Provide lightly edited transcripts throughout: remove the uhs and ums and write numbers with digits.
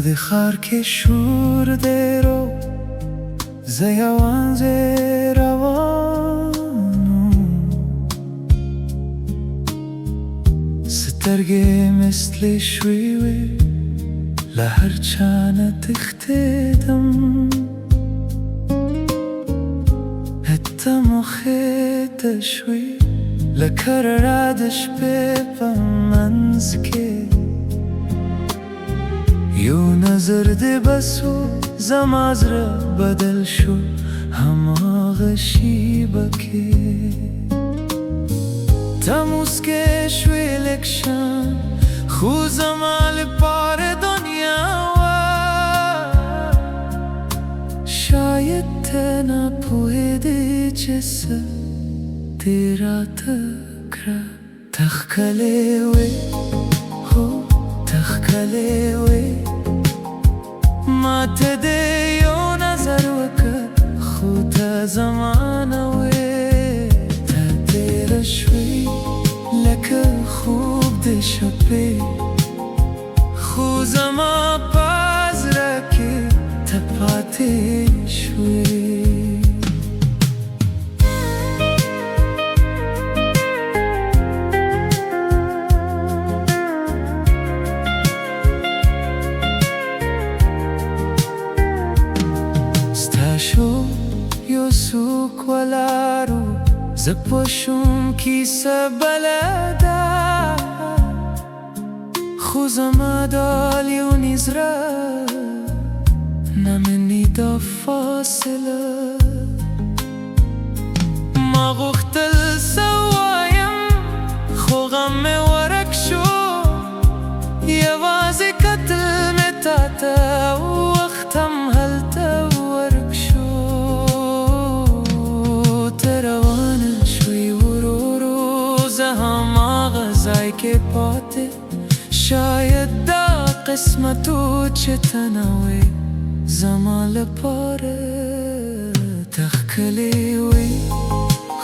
د خار کې شور دی رو زه یوازې روانو سترګې مثل شوې وې له هر چا نه تښتېدم ته مخې ته شوې لکه رڼا د شپې په منځ کې یو نظر دې بس و زما زړه بدل شو هماغه شیبه کې ته موسکې شوې لږ شان خو زما لپاره دنیا وه شاید ته نپوهېدې چې څه دې راته کړه ته ښکلې وې هو ته ښکلې وې ما ته دې یو نظر وکړ خو ته زما نه وې ته تېره شوې لکه خوب د شپې خو زما په زړه کې ته پاتې شوې یو څوک ولاړو زه پوه شوم کیسه بله ده خو زما دا لیونی زړه نه مني دا فاصله ما غوښتل څه ووایم خو غم مې ورک شو یوازې کتل مې تا ته وخت هم هلته کې پاتې شاید دا قسمت و چې ته نه وې زما لپاره ته ښکلې وې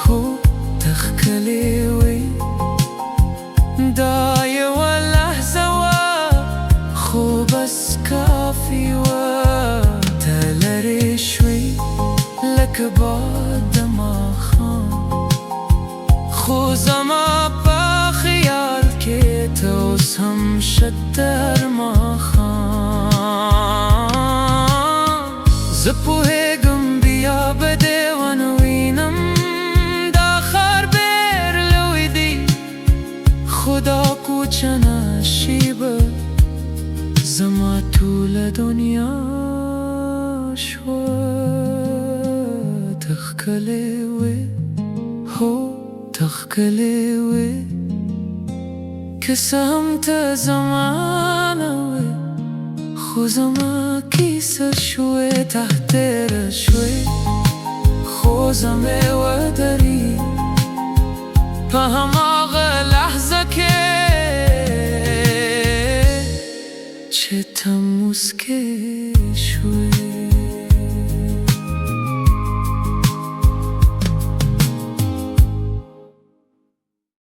هو ته ښکلې وې دا یوه لحظه وه خو بس کافي وه ته لرې شوې لکه باد د ماښام خو زما خیال کې ته اوس هم شتر ماښام زه پوهېږم بیا به دې ونه وینم دا ښار ډېر لوی دی خو دا کوچنه شیبه زما ټوله دنیا شوه ته ښکلې وې هو ته ښکلې وې که څه هم ته زما نه وې خو زما کیسه شوې ته تېره شوې خو زه مې ودرېد په هماغه لحظه کې چې ته موسکې شوې